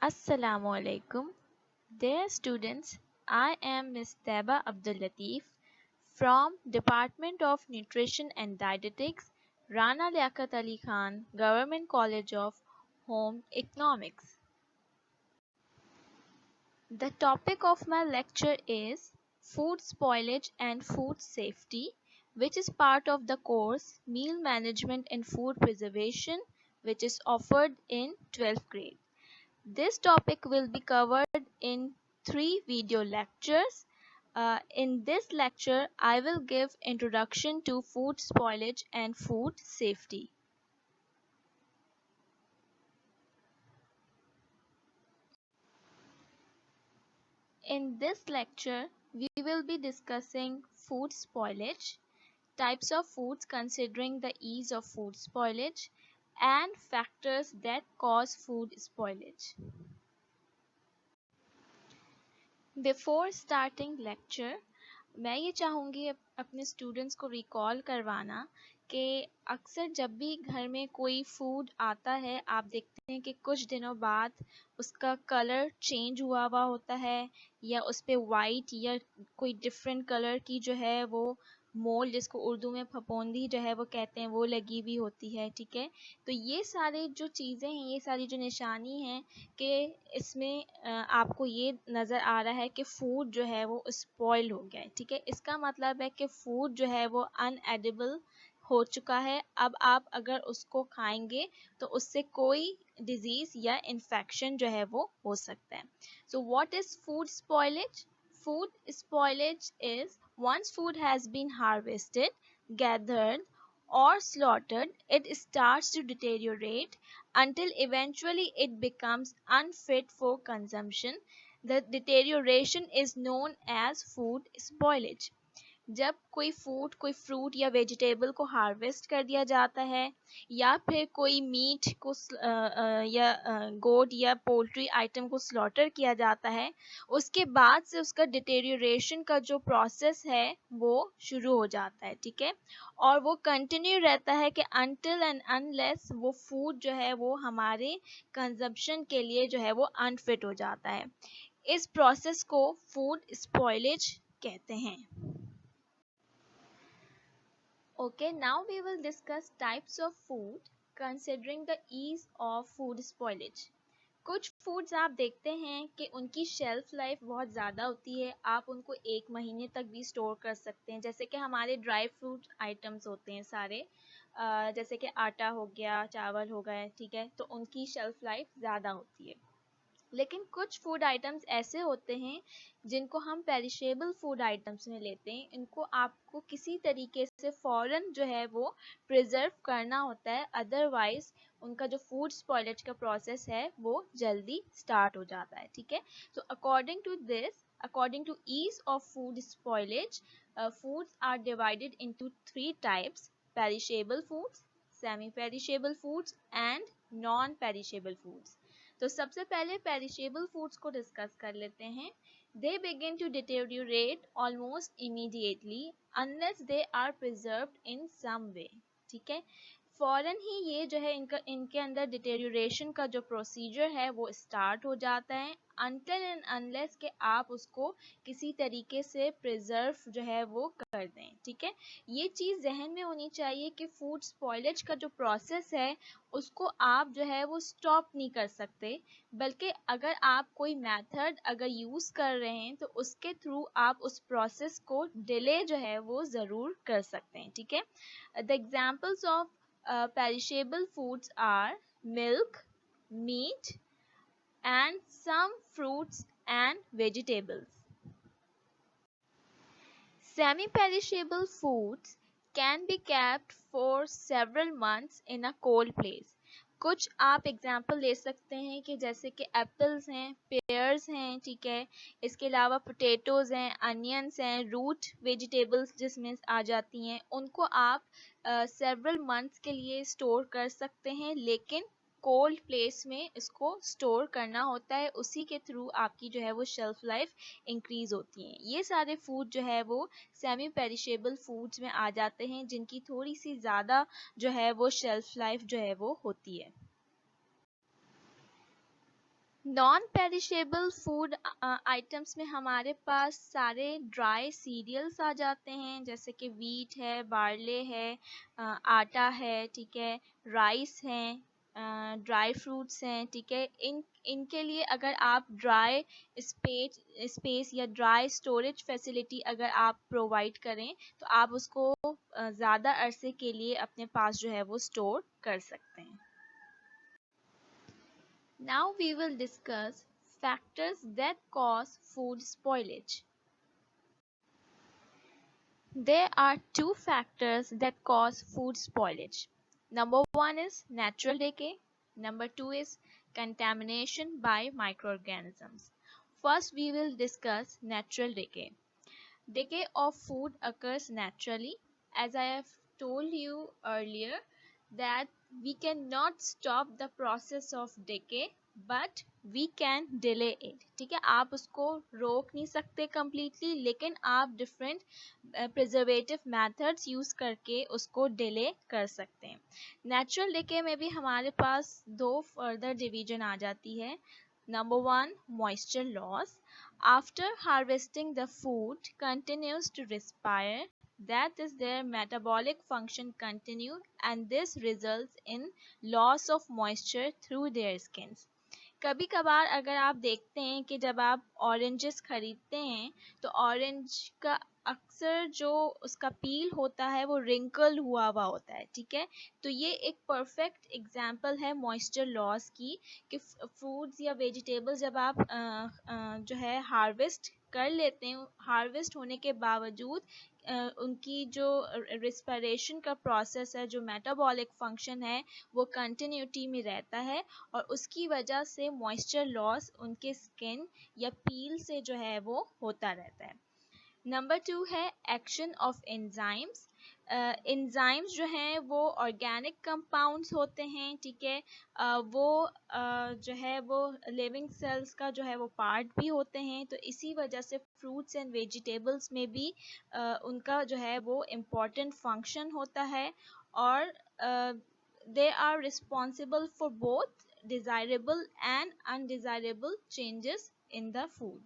Assalamu alaikum. Dear students, I am Ms. Teba Abdul Latif from Department of Nutrition and Dietetics, Rana Liaquat Ali Khan, Government College of Home Economics. The topic of my lecture is food spoilage and food safety, which is part of the course Meal Management and Food Preservation, which is offered in 12th grade. This topic will be covered in 3 video lectures. In this lecture, I will give introduction to food spoilage and food safety. In this lecture, we will be discussing food spoilage, types of foods considering the ease of food spoilage, and factors that cause food spoilage. Before starting lecture मैं ये चाहूँगी अपने students को recall करवाना कि अक्सर जब भी घर में कोई फूड आता है आप देखते हैं कि कुछ दिनों बाद उसका कलर चेंज हुआ होता है या उस पे वाइट या कोई डिफरेंट कलर की जो है वो मोल जिसको उर्दू में फफोंदी जो है वो कहते हैं वो लगी हुई होती है। ठीक है, तो ये सारे जो चीज़ें हैं, ये सारी जो निशानी हैं कि इसमें आपको ये नज़र आ रहा है कि फूड जो है वो स्पॉइल हो गया है। ठीक है, इसका मतलब है कि फूड जो है वो अनएडिबल हो चुका है। अब आप अगर उसको खाएंगे तो उससे कोई डिजीज़ या इन्फेक्शन जो है वो हो सकता है। So what is food spoilage? Food spoilage is once food has been harvested, gathered, or slaughtered, it starts to deteriorate until eventually it becomes unfit for consumption. The deterioration is known as food spoilage. जब कोई food कोई fruit या vegetable को harvest कर दिया जाता है या फिर कोई मीट को या गोट या पोल्ट्री आइटम को स्लॉटर किया जाता है, उसके बाद से उसका डिटेरियोरेशन का जो प्रोसेस है वो शुरू हो जाता है। ठीक है, और वो कंटिन्यू रहता है कि अनटिल एंड अनलेस वो फूड जो है वो हमारे कंजम्पशन के लिए जो है वो अनफिट हो जाता है। इस प्रोसेस को फूड स्पॉइलेज कहते हैं। Okay, now we will discuss types of food considering the ease of food spoilage. कुछ फूड्स आप देखते हैं कि उनकी शेल्फ लाइफ बहुत ज़्यादा होती है, आप उनको 1 महीने तक भी स्टोर कर सकते हैं। जैसे कि हमारे ड्राई फ्रूट आइटम्स होते हैं सारे, जैसे कि आटा हो गया, चावल हो गए, ठीक है, तो उनकी शेल्फ लाइफ ज़्यादा होती है। लेकिन कुछ फूड आइटम्स ऐसे होते हैं जिनको हम पेरिशेबल फूड आइटम्स में लेते हैं। इनको आपको किसी तरीके से फ़ौरन जो है वो प्रिजर्व करना होता है, अदरवाइज उनका जो फूड स्पॉइलेज का प्रोसेस है वो जल्दी स्टार्ट हो जाता है। ठीक है, तो according to ease of food spoilage, foods are divided into 3 types: perishable foods, semi perishable foods and non perishable foods. तो सबसे पहले पेरिशेबल फूड्स को डिस्कस कर लेते हैं। They begin to deteriorate almost immediately unless they are preserved in some way. ठीक है, फ़ौरन ही ये जो है इनके अंदर डिटेरियोरेशन का जो प्रोसीजर है वो स्टार्ट हो जाता है अनटिल एंड अनलेस कि आप उसको किसी तरीके से प्रिजर्व जो है वो कर दें। ठीक है, ये चीज़ जहन में होनी चाहिए कि फूड स्पॉइलेज का जो प्रोसेस है उसको आप जो है वो स्टॉप नहीं कर सकते, बल्कि अगर आप कोई मेथड अगर यूज़ कर रहे हैं तो उसके थ्रू आप उस प्रोसेस को डिले जो है वो ज़रूर कर सकते हैं। ठीक है, the examples of perishable foods are milk, meat, and some fruits and vegetables. Semi-perishable foods can be kept for several months in a cold place. कुछ आप एग्जाम्पल ले सकते हैं कि जैसे कि एप्पल्स हैं, पेयर्स हैं, ठीक है, इसके अलावा पोटैटोज़ हैं, अनियंस हैं, रूट वेजिटेबल्स जिसमें आ जाती हैं, उनको आप सेवरल मंथ्स के लिए स्टोर कर सकते हैं, लेकिन कोल्ड प्लेस में इसको स्टोर करना होता है। उसी के थ्रू आपकी जो है वो शेल्फ लाइफ इंक्रीज होती है। ये सारे फूड जो है वो सेमी पेरिशेबल फूड्स में आ जाते हैं जिनकी थोड़ी सी ज़्यादा जो है वो शेल्फ लाइफ जो है वो होती है। नॉन पेरिशेबल फूड आइटम्स में हमारे पास सारे ड्राई सीरियल्स आ जाते हैं, जैसे कि वीट है, बार्ले है, आटा है, ठीक है, राइस है, ड्राई फ्रूट्स हैं, ठीक है। इनके लिए अगर आप ड्राई स्पेस या ड्राई स्टोरेज फैसिलिटी अगर आप प्रोवाइड करें तो आप उसको ज़्यादा अरसे के लिए अपने पास जो है वो स्टोर कर सकते हैं। Now we will discuss factors that cause food spoilage. There are two factors that cause food spoilage. Number one is natural decay. Number two is contamination by microorganisms. First, we will discuss natural decay. Decay of food occurs naturally. As I have told you earlier, that we cannot stop the process of decay but we can delay it. ठीक है, आप उसको रोक नहीं सकते completely, लेकिन आप different preservative methods use करके उसको delay कर सकते हैं. Natural decay में भी हमारे पास दो further division आ जाती है. Number one, moisture loss. After harvesting, the food continues to respire, that is, their metabolic function continue, and this results in loss of moisture through their skins. कभी कभार अगर आप देखते हैं कि जब आप ऑरेंजेस खरीदते हैं तो ऑरेंज का अक्सर जो उसका पील होता है वो रिंकल हुआ हुआ होता है, ठीक है। तो ये एक परफेक्ट एग्जांपल है मॉइस्चर लॉस की, कि फ्रूट्स या वेजिटेबल्स जब आप जो है हार्वेस्ट कर लेते हैं, हार्वेस्ट होने के बावजूद उनकी जो रिस्पिरेशन का प्रोसेस है, जो मेटाबॉलिक फंक्शन है, वो कंटिन्यूटी में रहता है और उसकी वजह से मॉइस्चर लॉस उनके स्किन या पील से जो है वो होता रहता है। नंबर टू है एक्शन ऑफ एंजाइम्स। एंजाइम्स जो हैं वो ऑर्गेनिक कंपाउंड्स होते हैं, ठीक है। वो जो है वो लिविंग सेल्स का जो है वो पार्ट भी होते हैं, तो इसी वजह से फ्रूट्स एंड वेजिटेबल्स में भी उनका जो है वो इम्पॉर्टेंट फंक्शन होता है और they are responsible for both desirable and undesirable changes in the food.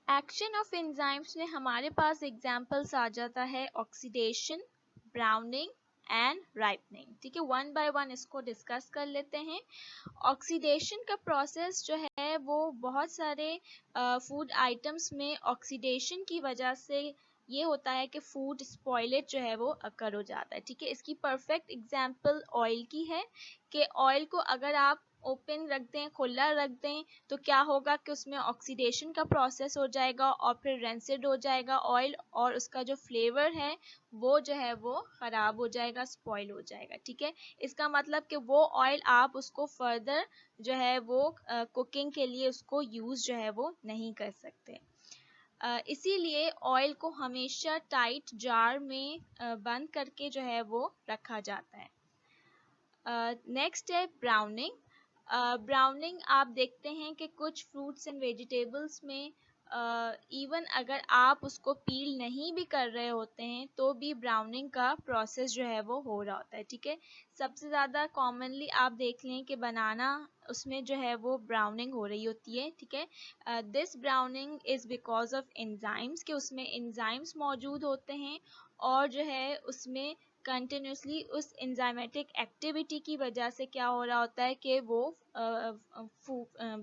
Action of enzymes में हमारे पास एग्जांपल्स आ जाता है ऑक्सीडेशन, ब्राउनिंग एंड राइपनिंग, ठीक है। वन बाय वन इसको डिस्कस कर लेते हैं। ऑक्सीडेशन का प्रोसेस जो है वो बहुत सारे फूड आइटम्स में ऑक्सीडेशन की वजह से ये होता है कि फूड स्पॉइलेज जो है वो अकर हो जाता है, ठीक है। इसकी परफेक्ट एग्जांपल ऑयल की है कि ऑयल को अगर आप ओपन रख दें, खुला रख दें, तो क्या होगा कि उसमें ऑक्सीडेशन का प्रोसेस हो जाएगा और फिर रेंसिड हो जाएगा ऑयल, और उसका जो फ्लेवर है वो जो है वो ख़राब हो जाएगा, स्पॉइल हो जाएगा, ठीक है। इसका मतलब कि वो ऑयल आप उसको फर्दर जो है वो कुकिंग के लिए उसको यूज़ जो है वो नहीं कर सकते। इसीलिए ऑयल को हमेशा टाइट जार में बंद करके जो है वो रखा जाता है। नेक्स्ट है ब्राउनिंग। ब्राउनिंग आप देखते हैं कि कुछ फ्रूट्स एंड वेजिटेबल्स में इवन अगर आप उसको पील नहीं भी कर रहे होते हैं तो भी ब्राउनिंग का प्रोसेस जो है वो हो रहा होता है, ठीक है। सबसे ज़्यादा कॉमनली आप देख लें कि बनाना, उसमें जो है वो ब्राउनिंग हो रही होती है, ठीक है। This browning is because of enzymes, कि उसमें एंजाइम्स मौजूद होते हैं और जो है उसमें कंटिन्यूसली उस एंजाइमेटिक एक्टिविटी की वजह से क्या हो रहा होता है कि वो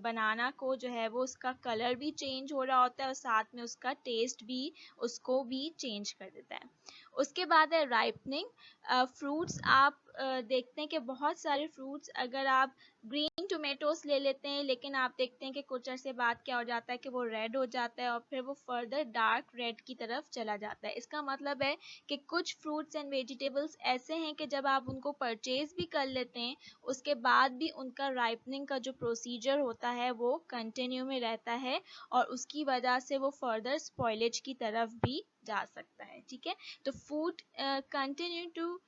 बनाना को जो है वो उसका कलर भी चेंज हो रहा होता है और साथ में उसका टेस्ट भी उसको भी चेंज कर देता है। उसके बाद है राइपनिंग। फ्रूट्स आप देखते हैं कि बहुत सारे फ्रूट्स, अगर आप ग्रीन टोमेटोज ले लेते हैं, लेकिन आप देखते हैं कि कुछ अरसे बाद क्या हो जाता है कि वो रेड हो जाता है और फिर वो फर्दर डार्क रेड की तरफ चला जाता है। इसका मतलब है कि कुछ फ्रूट्स एंड वेजिटेबल्स ऐसे हैं कि जब आप उनको परचेज भी कर लेते हैं उसके बाद भी उनका राइपनिंग का जो प्रोसीजर होता है वो कंटिन्यू में रहता है और उसकी वजह से वो फर्दर स्पॉइलेज की तरफ भी जा सकता है, ठीक है। तो food continue to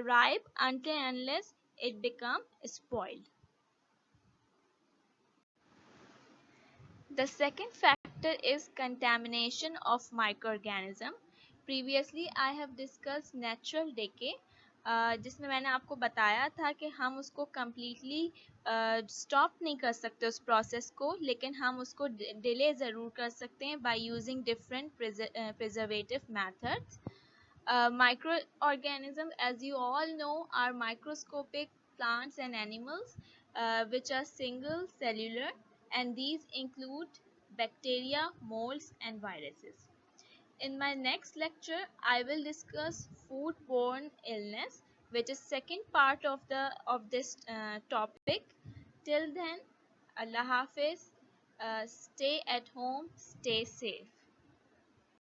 ripe until unless it become spoiled. The second factor is contamination of microorganism. Previously I have discussed natural decay. जिसमें मैंने आपको बताया था कि हम उसको कम्प्लीटली स्टॉप नहीं कर सकते उस प्रोसेस को, लेकिन हम उसको डिले ज़रूर कर सकते हैं by using different preservative methods. Microorganisms, as you all know, are microscopic plants and animals which are single cellular, and these include bacteria, molds, and viruses. In my next lecture, I will discuss foodborne illness, which is second part of this topic. Till then, Allah Hafiz. Stay at home, stay safe.